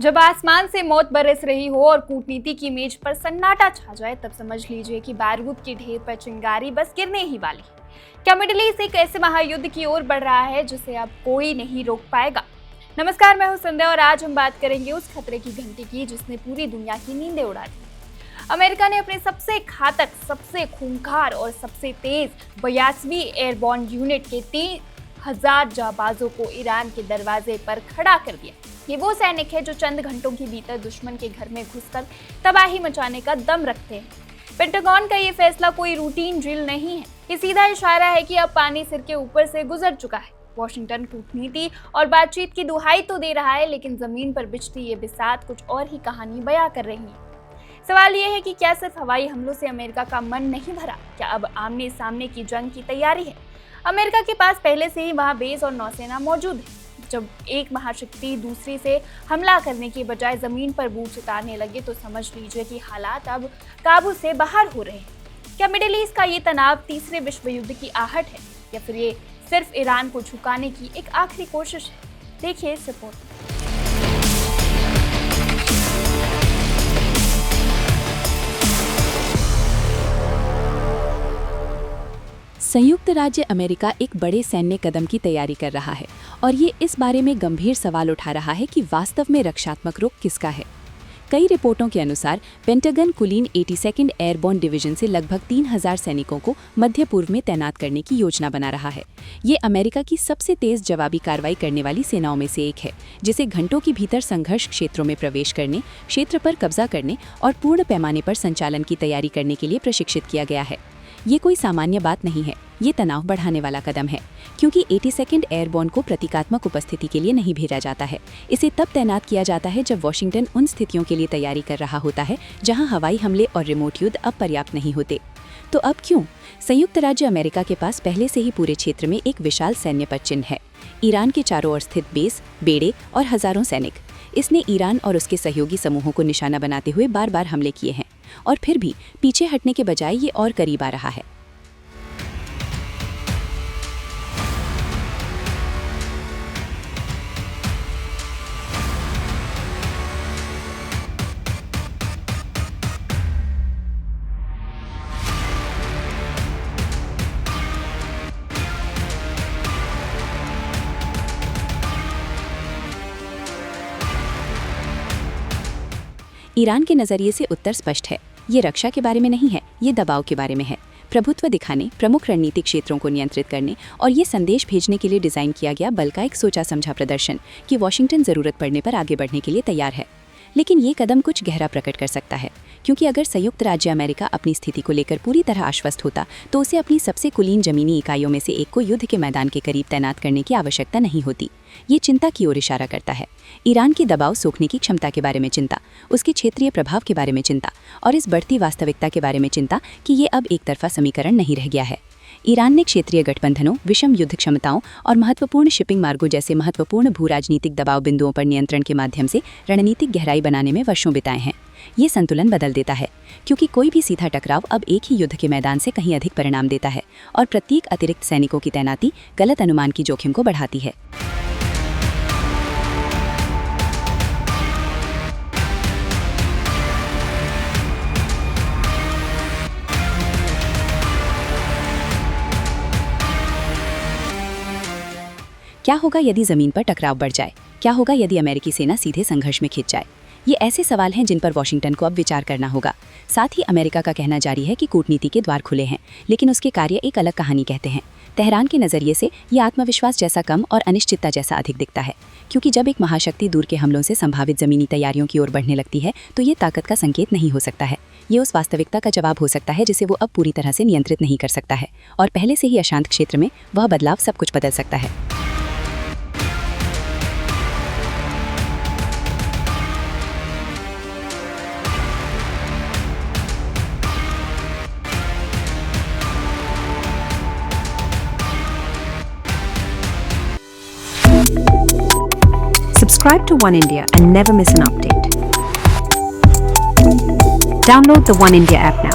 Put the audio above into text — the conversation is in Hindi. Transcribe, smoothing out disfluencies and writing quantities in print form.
जब आसमान से मौत बरस रही हो और कूटनीति की मेज पर सन्नाटा छा जाए, तब समझ लीजिए कि बारूद के ढेर पर चिंगारी बस गिरने ही वाली है। क्या मिडिल ईस्ट एक ऐसे महायुद्ध की ओर बढ़ रहा है जिसे अब कोई नहीं रोक पाएगा? नमस्कार, मैं हूं संध्या और आज हम बात करेंगे उस खतरे की घंटी की जिसने पूरी दुनिया की नींदें उड़ा दी। अमेरिका ने अपने सबसे घातक, सबसे खूंखार और सबसे तेज 82वीं एयरबॉर्न यूनिट के 3000 जाबाजों को ईरान के दरवाजे पर खड़ा कर दिया। ये वो सैनिक है जो चंद घंटों के भीतर दुश्मन के घर में घुसकर तबाही मचाने का दम रखते हैं। पेंटागन का ये फैसला कोई रूटीन ड्रिल नहीं है, ये सीधा इशारा है कि अब पानी सिर के ऊपर से गुजर चुका है। वॉशिंगटन कूटनीति और बातचीत की दुहाई तो दे रहा है, लेकिन जमीन पर बिछती ये बिसात कुछ और ही कहानी बयां कर रही है। सवाल ये है कि क्या सिर्फ हवाई हमलों से अमेरिका का मन नहीं भरा? क्या अब आमने सामने की जंग की तैयारी है? अमेरिका के पास पहले से ही वहां बेस और नौसेना मौजूद है। जब एक महाशक्ति दूसरी से हमला करने की बजाय जमीन पर बूट उतारने लगे तो समझ लीजिए कि हालात अब काबू से बाहर हो रहे हैं। क्या मिडिल ईस्ट का ये तनाव तीसरे विश्व युद्ध की आहट है, या फिर ये सिर्फ ईरान को झुकाने की एक आखिरी कोशिश है? देखिए इस रिपोर्ट में। संयुक्त राज्य अमेरिका एक बड़े सैन्य कदम की तैयारी कर रहा है और ये इस बारे में गंभीर सवाल उठा रहा है कि वास्तव में रक्षात्मक रुख किसका है। कई रिपोर्टों के अनुसार पेंटागन कुलीन 82nd एयरबॉर्न डिवीजन से लगभग 3000 सैनिकों को मध्य पूर्व में तैनात करने की योजना बना रहा है। ये अमेरिका की सबसे तेज जवाबी कार्रवाई करने वाली सेनाओं में से एक है, जिसे घंटों के भीतर संघर्ष क्षेत्रों में प्रवेश करने, क्षेत्र पर कब्जा करने और पूर्ण पैमाने पर संचालन की तैयारी करने के लिए प्रशिक्षित किया गया है। ये कोई सामान्य बात नहीं है, ये तनाव बढ़ाने वाला कदम है, क्योंकि 82nd एयरबॉर्न को प्रतीकात्मक उपस्थिति के लिए नहीं भेजा जाता है। इसे तब तैनात किया जाता है जब वॉशिंगटन उन स्थितियों के लिए तैयारी कर रहा होता है जहां हवाई हमले और रिमोट युद्ध अब पर्याप्त नहीं होते। तो अब क्यों? संयुक्त राज्य अमेरिका के पास पहले से ही पूरे क्षेत्र में एक विशाल सैन्य पदचिह्न है। ईरान के चारों ओर स्थित बेस, बेड़े और हजारों सैनिक। इसने ईरान और उसके सहयोगी समूहों को निशाना बनाते हुए बार बार हमले किए हैं, और फिर भी पीछे हटने के बजाय ये और करीब आ रहा है। ईरान के नजरिए से उत्तर स्पष्ट है। ये रक्षा के बारे में नहीं है, ये दबाव के बारे में है। प्रभुत्व दिखाने, प्रमुख रणनीतिक क्षेत्रों को नियंत्रित करने और ये संदेश भेजने के लिए डिजाइन किया गया बल का एक सोचा समझा प्रदर्शन कि वॉशिंगटन जरूरत पड़ने पर आगे बढ़ने के लिए तैयार है। लेकिन ये कदम कुछ गहरा प्रकट कर सकता है, क्योंकि अगर संयुक्त राज्य अमेरिका अपनी स्थिति को लेकर पूरी तरह आश्वस्त होता तो उसे अपनी सबसे कुलीन जमीनी इकाइयों में से एक को युद्ध के मैदान के करीब तैनात करने की आवश्यकता नहीं होती। ये चिंता की ओर इशारा करता है। ईरान की दबाव सोखने की क्षमता के बारे में चिंता, उसके क्षेत्रीय प्रभाव के बारे में चिंता और इस बढ़ती वास्तविकता के बारे में चिंता कि ये अब एक तरफा समीकरण नहीं रह गया है। ईरान ने क्षेत्रीय गठबंधनों, विषम युद्ध क्षमताओं और महत्वपूर्ण शिपिंग मार्गों जैसे महत्वपूर्ण भू-राजनीतिक दबाव बिंदुओं पर नियंत्रण के माध्यम से रणनीतिक गहराई बनाने में वर्षों बिताए हैं। ये संतुलन बदल देता है, क्योंकि कोई भी सीधा टकराव अब एक ही युद्ध के मैदान से कहीं अधिक परिणाम देता है और प्रत्येक अतिरिक्त सैनिकों की तैनाती गलत अनुमान की जोखिम को बढ़ाती है। क्या होगा यदि जमीन पर टकराव बढ़ जाए? क्या होगा यदि अमेरिकी सेना सीधे संघर्ष में खिंच जाए? ये ऐसे सवाल हैं जिन पर वॉशिंगटन को अब विचार करना होगा। साथ ही अमेरिका का कहना जारी है कि कूटनीति के द्वार खुले हैं, लेकिन उसके कार्य एक अलग कहानी कहते हैं। तेहरान के नजरिए से ये आत्मविश्वास जैसा कम और अनिश्चितता जैसा अधिक दिखता है, क्योंकि जब एक महाशक्ति दूर के हमलों से संभावित जमीनी तैयारियों की ओर बढ़ने लगती है तो ये ताकत का संकेत नहीं हो सकता है। ये उस वास्तविकता का जवाब हो सकता है जिसे वो अब पूरी तरह से नियंत्रित नहीं कर सकता है, और पहले से ही अशांत क्षेत्र में वह बदलाव सब कुछ बदल सकता है। Subscribe to One India and never miss an update. Download the One India app now.